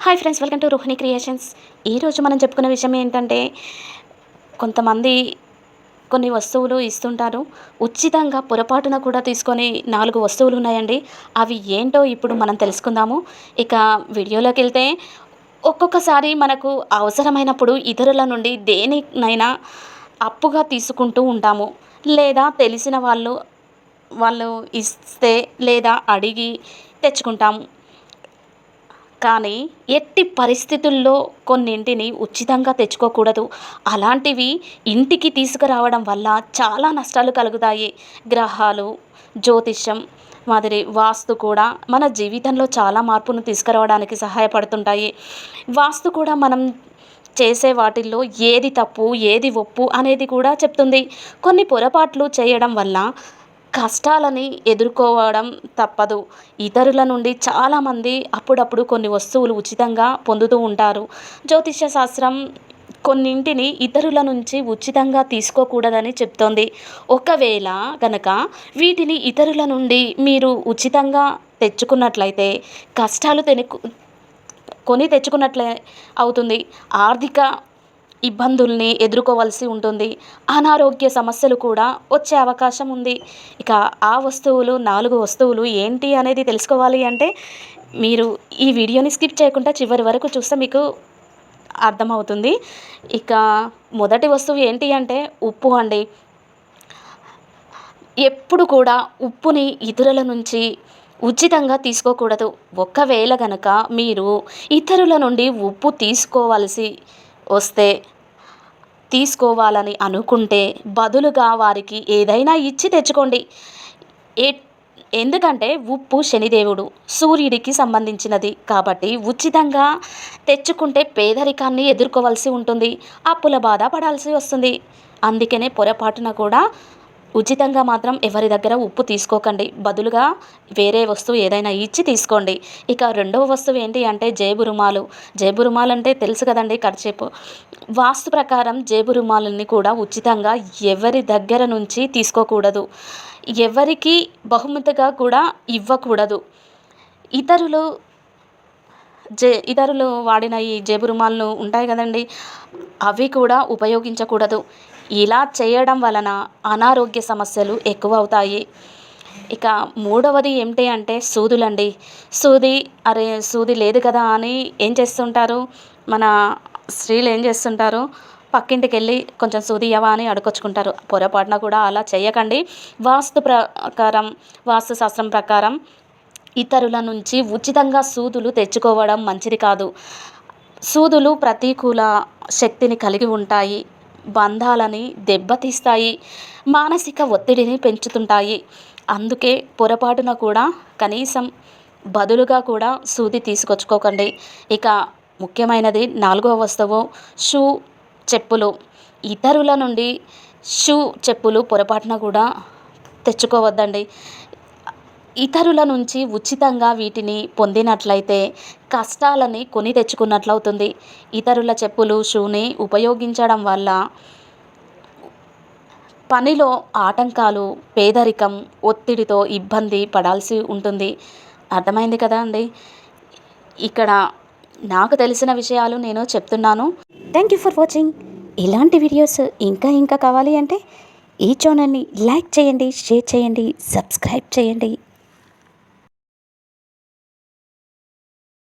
Hi friends, welcome to Rohini creations. ఈరోజు మనం చెప్పుకునే విషయం ఏంటంటే, కొంతమంది కొన్ని వస్తువులు ఇస్తుంటారు. ఉచితంగా పొరపాటున కూడా తీసుకొని 4 వస్తువులు ఉన్నాయండి. అవి ఏంటో ఇప్పుడు మనం తెలుసుకుందాము. ఇక వీడియోలోకి వెళ్తే, ఒక్కొక్కసారి మనకు అవసరమైనప్పుడు ఇతరుల నుండి దేనినైనా అప్పుగా తీసుకుంటూ ఉంటాము. లేదా తెలిసిన వాళ్ళు ఇస్తే లేదా అడిగి తెచ్చుకుంటాము. కానీ ఎట్టి పరిస్థితుల్లో కొన్నింటిని ఉచితంగా తెచ్చుకోకూడదు. అలాంటివి ఇంటికి తీసుకురావడం వల్ల చాలా నష్టాలు కలుగుతాయి. గ్రహాలు, జ్యోతిష్యం మాదిరి వాస్తు కూడా మన జీవితంలో చాలా మార్పును తీసుకురావడానికి సహాయపడుతుంటాయి. వాస్తు కూడా మనం చేసే వాటిల్లో ఏది తప్పు, ఏది ఒప్పు అనేది కూడా చెప్తుంది. కొన్ని పొరపాట్లు చేయడం వల్ల కష్టాలని ఎదుర్కోవడం తప్పదు. ఇతరుల నుండి చాలామంది అప్పుడప్పుడు కొన్ని వస్తువులు ఉచితంగా పొందుతూ ఉంటారు. జ్యోతిష్య శాస్త్రం కొన్నింటిని ఇతరుల నుంచి ఉచితంగా తీసుకోకూడదని చెప్తోంది. ఒకవేళ గనక వీటిని ఇతరుల నుండి మీరు ఉచితంగా తెచ్చుకున్నట్లయితే కష్టాలు కొని తెచ్చుకున్నట్లే అవుతుంది. ఆర్థిక ఇబ్బందుల్ని ఎదుర్కోవాల్సి ఉంటుంది. అనారోగ్య సమస్యలు కూడా వచ్చే అవకాశం ఉంది. ఇక ఆ వస్తువులు 4 వస్తువులు ఏంటి అనేది తెలుసుకోవాలి అంటే, మీరు ఈ వీడియోని స్కిప్ చేయకుండా చివరి వరకు చూస్తే మీకు అర్థమవుతుంది. ఇక మొదటి వస్తువు ఏంటి అంటే ఉప్పు అండి. ఎప్పుడు కూడా ఉప్పుని ఇతరుల నుంచి ఉచితంగా తీసుకోకూడదు. ఒకవేళ గనక మీరు ఇతరుల నుండి ఉప్పు వస్తే తీసుకోవాలని అనుకుంటే బదులుగా వారికి ఏదైనా ఇచ్చి తెచ్చుకోండి. ఏ ఎందుకంటే ఉప్పు శనిదేవుడు, సూర్యుడికి సంబంధించినది కాబట్టి ఉచితంగా తెచ్చుకుంటే పేదరికాన్ని ఎదుర్కోవాల్సి ఉంటుంది. అప్పుల బాధ పడాల్సి వస్తుంది. అందుకనే పొరపాటున కూడా ఉచితంగా మాత్రం ఎవరి దగ్గర ఉప్పు తీసుకోకండి. బదులుగా వేరే వస్తువు ఏదైనా ఇచ్చి తీసుకోండి. ఇక రెండవ వస్తువు ఏంటి అంటే జేబు రుమాలు. జేబు రుమాలు అంటే తెలుసు కదండి, కర్చీపు. వాస్తు ప్రకారం జేబు రుమాలని కూడా ఉచితంగా ఎవరి దగ్గర నుంచి తీసుకోకూడదు. ఎవరికి బహుమతిగా కూడా ఇవ్వకూడదు. ఇతరులు ఇతరులు వాడిన ఈ జేబు రుమాలు ఉంటాయి కదండి, అవి కూడా ఉపయోగించకూడదు. ఇలా చేయడం వలన అనారోగ్య సమస్యలు ఎక్కువ అవుతాయి. ఇక మూడవది ఏమిటి అంటే సూదులండి. సూది లేదు కదా అని ఏం చేస్తుంటారు, మన స్త్రీలు ఏం చేస్తుంటారు, పక్కింటికి వెళ్ళి కొంచెం సూది ఇవ్వవా అని అడుకొచ్చుకుంటారు. పొరపాటున కూడా అలా చేయకండి. వాస్తు శాస్త్రం ప్రకారం ఇతరుల నుంచి ఉచితంగా సూదులు తెచ్చుకోవడం మంచిది కాదు. సూదులు ప్రతికూల శక్తిని కలిగి ఉంటాయి. బంధాలని దెబ్బతీస్తాయి. మానసిక ఒత్తిడిని పెంచుతుంటాయి. అందుకే పొరపాటున కూడా కనీసం బదులుగా కూడా సూది తీసుకొచ్చుకోకండి. ఇక ముఖ్యమైనది 4వ వస్తువు చెప్పులు. ఇతరుల నుండి చెప్పులు పొరపాటున కూడా తెచ్చుకోవద్దండి. ఇతరుల నుంచి ఉచితంగా వీటిని పొందినట్లయితే కష్టాలని కొని తెచ్చుకున్నట్లవుతుంది. ఇతరుల చెప్పులు, షూని ఉపయోగించడం వల్ల పనిలో ఆటంకాలు, పేదరికం, ఒత్తిడితో ఇబ్బంది పడాల్సి ఉంటుంది. అర్థమైంది కదా అండి. ఇక్కడ నాకు తెలిసిన విషయాలు నేను చెప్తున్నాను. Thank you for watching. ఇలాంటి వీడియోస్ ఇంకా కావాలి అంటే ఈ ఛానల్ని లైక్ చేయండి, షేర్ చేయండి, సబ్స్క్రైబ్ చేయండి.